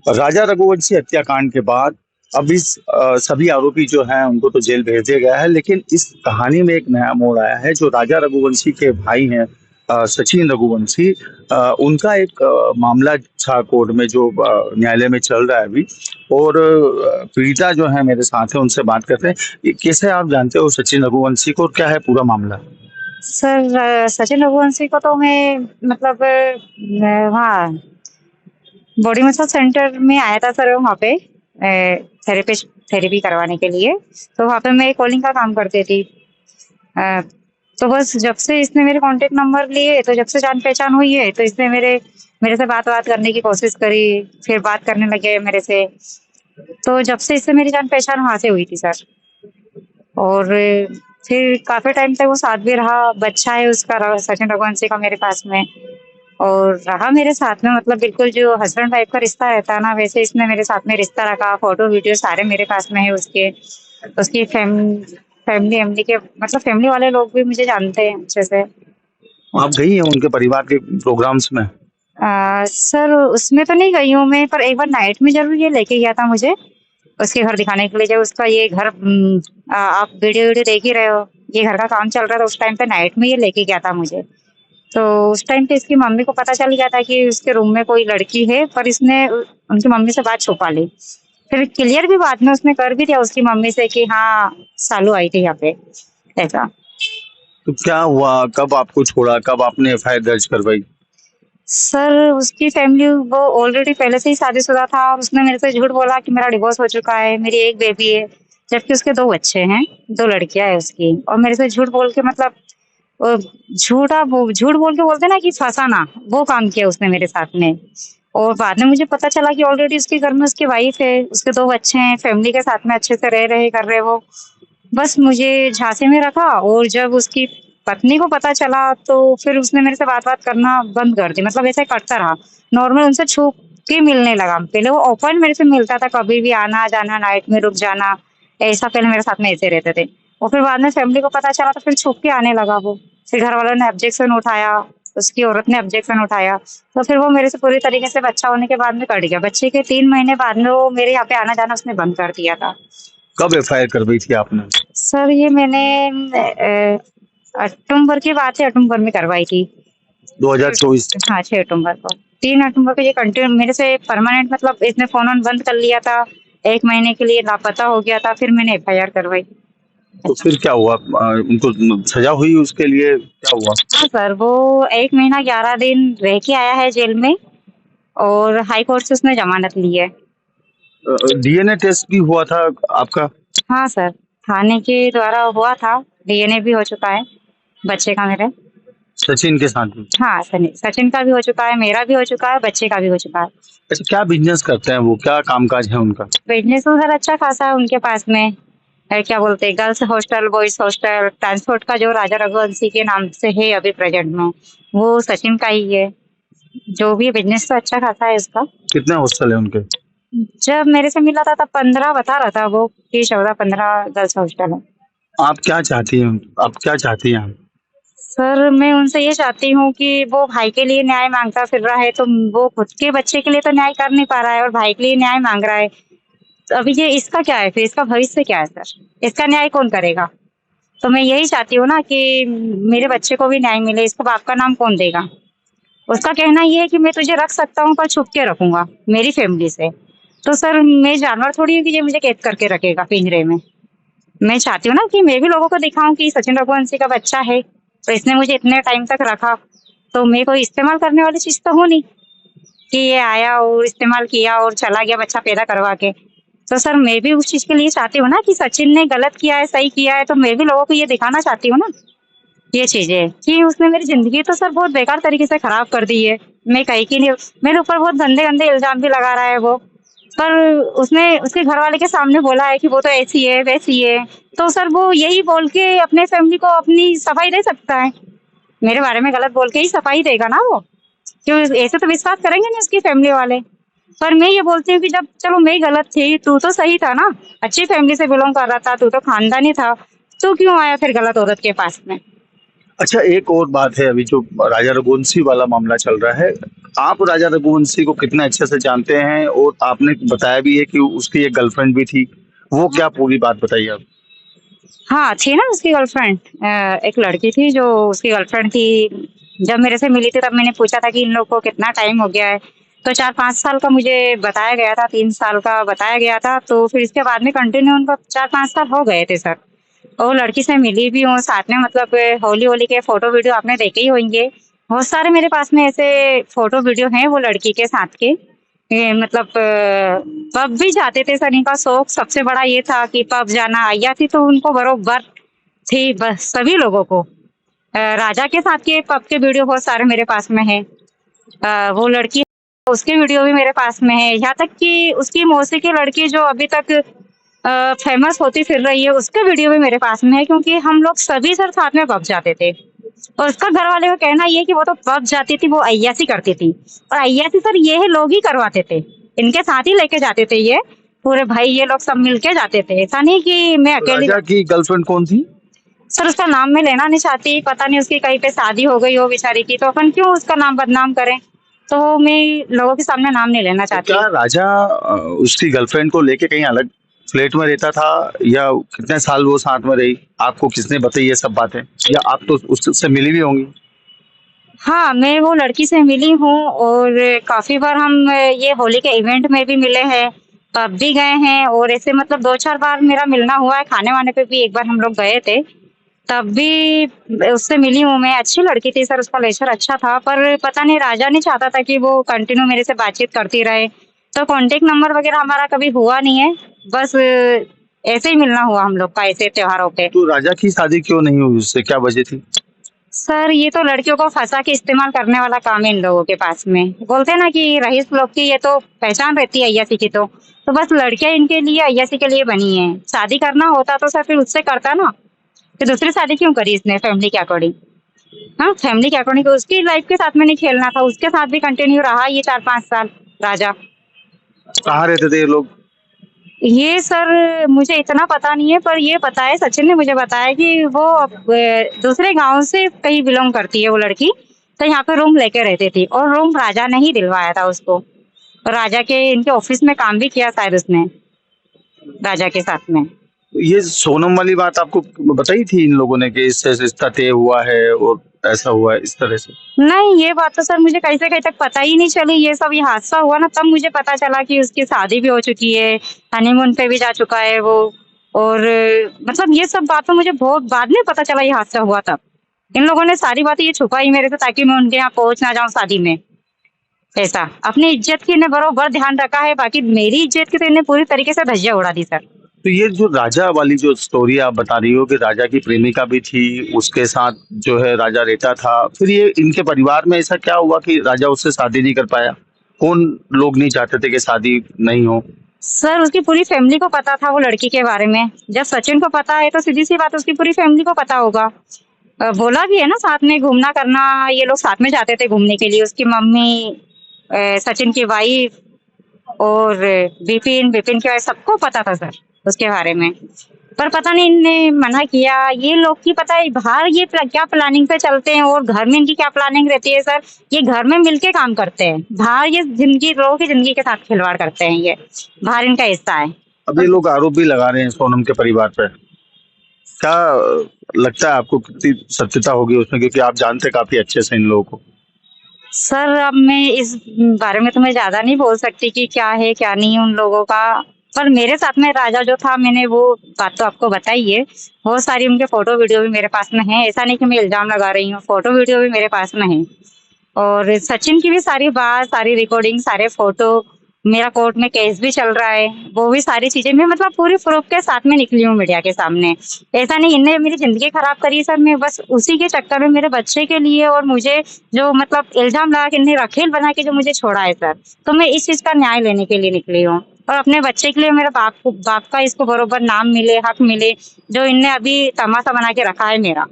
राजा रघुवंशी हत्याकांड के बाद अब इस सभी आरोपी जो हैं उनको तो जेल भेज दिया गया है, लेकिन इस कहानी में एक नया मोड़ आया है। जो राजा रघुवंशी के भाई हैं, सचिन रघुवंशी, उनका एक मामला था कोर्ट में, जो न्यायालय में चल रहा है अभी। और पीड़िता जो है मेरे साथ है, उनसे बात करते हैं। ये कैसे आप जानते हो सचिन रघुवंशी को, और क्या है पूरा मामला? सर सचिन रघुवंशी को तो मैं मतलब वहाँ बॉडी मसाज सेंटर में आया था सर, वहाँ पे थेरेपिस्ट थेरेपी करवाने के लिए। तो वहाँ पे मैं कॉलिंग का काम करती थी। अ, तो बस जब से इसने मेरे कांटेक्ट नंबर लिए, तो जब से जान पहचान हुई है, तो इसने मेरे मेरे से बात बात करने की कोशिश करी। फिर बात करने लगे मेरे से। तो जब से इससे मेरी जान पहचान वहां से हुई थी सर। और फिर काफी टाइम तक वो साथ भी रहा। बच्चा है उसका, सचिन रघुवंशी का, मेरे पास में। और रहा मेरे साथ में, मतलब बिल्कुल जो हस्बैंड वाइफ का रिश्ता रहता है ना, वैसे इसने मेरे साथ में रिश्ता रखा। फोटो वीडियो सारे मेरे पास में है उसके। उसकी फैमिली एमली के, मतलब फैमिली वाले लोग भी मुझे जानते हैं अच्छे से। आप गई हैं उनके परिवार के प्रोग्राम्स में? सर उसमें तो नहीं गई हूँ मैं, पर एक बार नाइट में जरूर ये लेके गया था मुझे उसके घर दिखाने के लिए। जब उसका ये घर आप वीडियो वीडियो देख ही रहे हो, ये घर का काम चल रहा था उस टाइम पे, नाइट में ये लेके गया था मुझे। तो उस टाइम पे इसकी मम्मी को पता चल गया था कि उसके रूम में कोई लड़की है, पर इसने उनकी मम्मी से बात छुपा ली। फिर क्लियर भी बाद में उसने कर भी दिया उसकी मम्मी से कि हाँ, सालू आई थी यहाँ पे, ऐसा। तो क्या हुआ, कब आपको छोड़ा, कब आपने एफआईआर दर्ज करवाई? सर उसकी फैमिली, वो ऑलरेडी पहले से ही शादीशुदा था, और उसने मेरे से झूठ बोला कि मेरा डिवोर्स हो चुका है, मेरी एक बेबी है। जबकि उसके दो बच्चे हैं, दो लड़कियां है उसकी। और मेरे से झूठ बोल के, मतलब वो झूठ बोल के बोलते ना कि फंसाना, वो काम किया उसने मेरे साथ में। और बाद में मुझे पता चला कि ऑलरेडी उसके घर में उसकी वाइफ है, उसके दो बच्चे हैं, फैमिली के साथ में अच्छे से रह रहे कर रहे वो। बस मुझे झांसे में रखा। और जब उसकी पत्नी को पता चला, तो फिर उसने मेरे से बात बात करना बंद कर दी। मतलब ऐसे करता रहा, नॉर्मल उनसे छुप के मिलने लगा। पहले वो ओपन मेरे से मिलता था, कभी भी आना जाना, नाइट में रुक जाना, ऐसा पहले मेरे साथ में ऐसे रहते थे। और फिर बाद में फैमिली को पता चला, तो फिर छुप के आने लगा वो। फिर घर वालों ने ऑब्जेक्शन उठाया, उसकी औरत ने ऑब्जेक्शन उठाया। तो फिर वो मेरे से पूरी तरीके से, बच्चा होने के बाद में कट गया। बच्चे के 3 महीने बाद में वो मेरे यहाँ पे आना जाना उसने बंद कर दिया था। कब एफआईआर करवाई थी आपने? सर ये मैंने अक्टूबर की बात है, अक्टूबर में करवाई थी। 2024? हाँ, 6 अक्टूबर को, 3 अक्टूबर को ये कंटिन्यू मेरे से परमानेंट, मतलब इसने फोन ऑन बंद कर लिया था। 1 महीने के लिए लापता हो गया था, फिर मैंने एफआईआर करवाई। तो फिर क्या हुआ, उनको सजा हुई उसके लिए, क्या हुआ? हाँ सर, वो 1 महीना 11 दिन रह के आया है जेल में। और हाई कोर्ट से उसने जमानत ली है। डीएनए टेस्ट भी हुआ था आपका? हाँ सर, थाने के द्वारा हुआ था। डीएनए भी हो चुका है बच्चे का मेरे। सचिन के साथ में? हाँ सचिन का भी हो चुका है, मेरा भी हो चुका है, बच्चे का भी हो चुका है। अच्छा, क्या बिजनेस करते हैं वो, क्या कामकाज है उनका? बिजनेस तो सर अच्छा खासा है उनके पास में। क्या बोलते हैं, girls hostel, boys hostel, transport का जो राजा रघुवंशी के नाम से है अभी प्रेजेंट में, वो सचिन का ही है। जो भी बिजनेस तो अच्छा खासा है इसका। कितने हॉस्टल है उनके? जब मेरे से मिला था तब 15 बता रहा था वो, कि 14-15 गर्ल्स हॉस्टल है। आप क्या चाहती हैं, आप क्या चाहती हैं आप? सर मैं उनसे ये चाहती हूँ कि वो भाई के लिए न्याय मांगता फिर रहा है, तो वो खुद के बच्चे के लिए तो न्याय कर नहीं पा रहा है, और भाई के लिए न्याय मांग रहा है। तो अभी ये इसका क्या है, फिर इसका भविष्य क्या है सर? इसका न्याय कौन करेगा? तो मैं यही चाहती हूँ ना कि मेरे बच्चे को भी न्याय मिले। इसको बाप का नाम कौन देगा? उसका कहना ये है कि मैं तुझे रख सकता हूँ, पर छुप के रखूंगा मेरी फैमिली से। तो सर मैं जानवर थोड़ी हूँ कि ये मुझे कैद करके रखेगा पिंजरे में। मैं चाहती हूँ ना कि मैं भी लोगों को दिखाऊं कि सचिन रघुवंशी का बच्चा है, तो इसने मुझे इतने टाइम तक रखा। तो मैं कोई इस्तेमाल करने वाली चीज तो हूँ नहीं कि ये आया और इस्तेमाल किया और चला गया बच्चा पैदा करवा के। तो सर मैं भी उस चीज के लिए चाहती हूँ ना कि सचिन ने गलत किया है, सही किया है, तो मैं भी लोगों को ये दिखाना चाहती हूँ ना, ये चीजें, कि उसने मेरी जिंदगी तो सर बहुत बेकार तरीके से खराब कर दी है। मैं कहीं की नहीं, मेरे ऊपर बहुत गंदे गंदे इल्जाम भी लगा रहा है वो। पर उसने उसके घर वाले के सामने बोला है कि वो तो ऐसी है वैसी है। तो सर वो यही बोल के अपने फैमिली को अपनी सफाई दे सकता है। मेरे बारे में गलत बोल के ही सफाई देगा ना वो, क्यों? ऐसे तो विश्वास करेंगे नहीं उसकी फैमिली वाले। पर मैं ये बोलती हूँ कि जब चलो मैं ही गलत थी, तू तो सही था ना, अच्छी फैमिली से बिलोंग कर रहा था, तू तो खानदानी था, तू क्यों आया फिर गलत औरत के पास में? अच्छा, एक और बात है, अभी जो राजा रघुवंशी वाला मामला चल रहा है, आप राजा रघुवंशी को कितने अच्छे से जानते हैं, और आपने बताया भी है कि उसकी एक गर्लफ्रेंड भी थी, वो क्या पूरी बात बताइए आप। हाँ, थी ना उसकी गर्लफ्रेंड। एक लड़की थी जो उसकी गर्लफ्रेंड थी। जब मेरे से मिली थी तब मैंने पूछा था कि इन लोग को कितना टाइम हो गया है, तो 4-5 साल का मुझे बताया गया था, 3 साल का बताया गया था। तो फिर इसके बाद में कंटिन्यू उनका 4-5 साल हो गए थे सर। और वो लड़की से मिली भी हूँ साथ में, मतलब होली-होली के फ़ोटो वीडियो आपने देखे ही होंगे। बहुत सारे मेरे पास में ऐसे फ़ोटो वीडियो हैं वो लड़की के साथ के। मतलब पब भी जाते थे सर, इनका शौक सबसे बड़ा ये था कि पब जाना। अय्याशी तो उनको बरोबर थी बस सभी लोगों को। राजा के साथ के पब के वीडियो बहुत सारे मेरे पास में है। वो लड़की उसके वीडियो भी मेरे पास में है। यहाँ तक कि उसकी मौसी की लड़की जो अभी तक फेमस होती फिर रही है, उसका वीडियो भी मेरे पास में है, क्योंकि हम लोग सभी सर साथ में पब जाते थे। और उसका घर वाले का कहना ये है कि वो तो पब जाती थी, वो अय्याशी करती थी। और अय्याशी सर ये लोग ही करवाते थे, इनके साथ ही लेके जाते थे ये पूरे भाई, ये लोग सब मिलके जाते थे, ऐसा नहीं कि मैं अकेली। राजा की गर्लफ्रेंड कौन थी? सर उसका नाम मैं लेना नहीं चाहती, पता नहीं उसकी कहीं पे शादी हो गई हो बेचारी की, तो अपन क्यों उसका नाम बदनाम करें, तो मैं लोगों के सामने नाम नहीं लेना तो चाहती। क्या राजा उसकी गर्लफ्रेंड को लेके कहीं अलग फ्लैट में रहता था, या कितने साल वो साथ में रही? आपको किसने बताई ये सब बातें, या आप तो उससे मिली भी होंगी? हाँ, मैं वो लड़की से मिली हूँ और काफ़ी बार हम ये होली के इवेंट में भी मिले हैं, पब भी गए हैं, और ऐसे मतलब 2-4 बार मेरा मिलना हुआ है। खाने-वाने पे भी एक बार हम लोग गए थे, तब भी उससे मिली हूँ मैं। अच्छी लड़की थी सर, उसका नेचर अच्छा था, पर पता नहीं राजा नहीं चाहता था कि वो कंटिन्यू मेरे से बातचीत करती रहे, तो कॉन्टेक्ट नंबर वगैरह हमारा कभी हुआ नहीं है। बस ऐसे ही मिलना हुआ हम लोग का ऐसे त्योहारों पे। तो राजा की शादी क्यों नहीं हुई उससे, क्या वजह थी? सर ये तो लड़कियों को फंसा के इस्तेमाल करने वाला काम है इन लोगों के पास में। बोलते हैं ना कि रईस लोग की ये तो पहचान रहती है अय्याशी की, तो बस लड़कियां इनके लिए अय्याशी के लिए बनी है। शादी करना होता तो सर फिर उससे करता ना, फिर दूसरी शादी क्यों करी इसने फैमिली के अकॉर्डिंग। हाँ, फैमिली के अकॉर्डिंग तो उसकी लाइफ के साथ में नहीं खेलना था, उसके साथ भी कंटिन्यू रहा ये 4-5 साल राजा। कहाँ रहते थे ये लोग? ये सर मुझे इतना पता नहीं है, पर ये पता है, सचिन ने मुझे बताया कि वो दूसरे गांव से कहीं बिलोंग करती है वो लड़की, तो यहाँ पे रूम लेके रहती थी, और रूम राजा ने ही दिलवाया था उसको। और राजा के इनके ऑफिस में काम भी किया शायद उसने राजा के साथ में। ये सोनम वाली बात आपको बताई थी इन लोगों ने कि इससे रिश्ता तय हुआ है और ऐसा हुआ है इस तरह से? नहीं, ये बात तो सर मुझे कहीं से कहीं तक पता ही नहीं चली। ये सब ये हादसा हुआ ना तब मुझे पता चला कि उसकी शादी भी हो चुकी है, हनीमून पे भी जा चुका है वो। और मतलब ये सब बात तो मुझे बहुत बाद में पता चला, ये हादसा हुआ तब। इन लोगों ने सारी बातें ये छुपाई मेरे से ताकि मैं उनके यहाँ पहुंच ना जाऊं शादी में। ऐसा अपनी इज्जत की इन्हें बरोबर ध्यान रखा है, बाकी मेरी इज्जत की तो इन्हें पूरी तरीके से धज्जियां उड़ा दी सर। तो ये जो राजा वाली जो स्टोरी आप बता रही हो कि राजा की प्रेमिका भी थी, उसके साथ जो है राजा रहता था, फिर ये इनके परिवार में ऐसा क्या हुआ कि राजा उससे शादी नहीं कर पाया? कौन लोग नहीं चाहते थे कि शादी नहीं हो? सर उसकी पूरी फैमिली को पता था वो लड़की के बारे में। जब सचिन को पता है तो सीधी सी बात उसकी पूरी फैमिली को पता होगा। बोला भी है ना साथ में घूमना करना, ये लोग साथ में जाते थे घूमने के लिए। उसकी मम्मी, सचिन की वाइफ, और विपिन विपिन के वाइफ, सबको पता था सर उसके बारे में। पर पता नहीं इनने मना किया। ये लोग की पता है बाहर ये क्या प्लानिंग पे चलते हैं, और घर में इनकी क्या प्लानिंग रहती है सर। ये घर में मिलके काम करते हैं, बाहर ये जिंदगी लोगों की जिंदगी के साथ खिलवाड़ करते हैं, ये बाहर इनका हिस्सा है। अब ये लोग आरोप भी लगा रहे हैं सोनम के परिवार पर, क्या लगता है आपको कितनी सत्यता होगी उसमें, क्योंकि आप जानते काफी अच्छे से इन लोगों को? सर अब मैं इस बारे में तो मैं ज्यादा नहीं बोल सकती कि क्या है क्या नहीं उन लोगों का। पर मेरे साथ में राजा जो था, मैंने वो बात तो आपको बताई है। बहुत सारी उनके फोटो वीडियो भी मेरे पास में है, ऐसा नहीं कि मैं इल्जाम लगा रही हूँ, फोटो वीडियो भी मेरे पास में है। और सचिन की भी सारी बात, सारी रिकॉर्डिंग, सारे फोटो, मेरा कोर्ट में केस भी चल रहा है, वो भी सारी चीजें मैं मतलब पूरी प्रूफ के साथ में निकली हूँ मीडिया के सामने। ऐसा नहीं इनने मेरी जिंदगी खराब करी सर, मैं बस उसी के चक्कर में मेरे बच्चे के लिए, और मुझे जो मतलब इल्जाम लगा के इन्हें रखेल बना के जो मुझे छोड़ा है सर, तो मैं इस चीज का न्याय लेने के लिए निकली हूँ। और अपने बच्चे के लिए मेरे बाप का इसको बरोबर नाम मिले, हक मिले, जो इनने अभी तमाशा बना के रखा है मेरा।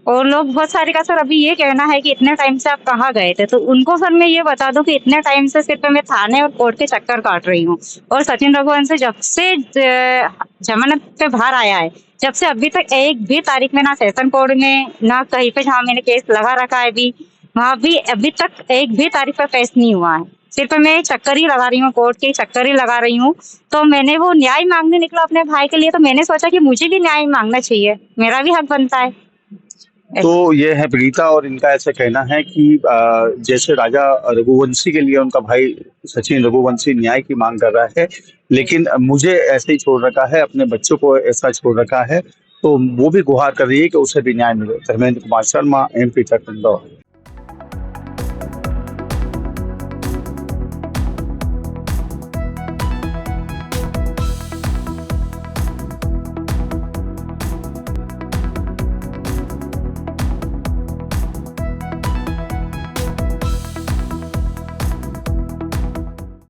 और लोग बहुत सारे का सर अभी ये कहना है कि इतने टाइम से आप कहाँ गए थे, तो उनको सर मैं ये बता दूं कि इतने टाइम से सिर्फ मैं थाने और कोर्ट के चक्कर काट रही हूँ। और सचिन रघुवंशी जब से जमानत पे बाहर आया है, जब से अभी तक एक भी तारीख में ना सेशन कोर्ट में ना कहीं पे जहाँ मैंने केस लगा रखा है अभी वहां भी अभी तक एक भी तारीख पर पेश नहीं हुआ है। सिर्फ मैं चक्कर ही लगा रही हूँ, कोर्ट के चक्कर ही लगा रही हूँ। तो मैंने वो न्याय मांगने निकला अपने भाई के लिए, तो मैंने सोचा कि मुझे भी न्याय मांगना चाहिए, मेरा भी हक बनता है। तो ये है प्रीता और इनका ऐसा कहना है कि जैसे राजा रघुवंशी के लिए उनका भाई सचिन रघुवंशी न्याय की मांग कर रहा है, लेकिन मुझे ऐसे ही छोड़ रखा है, अपने बच्चों को ऐसा छोड़ रखा है, तो वो भी गुहार कर रही है कि उसे भी न्याय मिले। धर्मेंद्र कुमार शर्मा, MP तक इंदौर।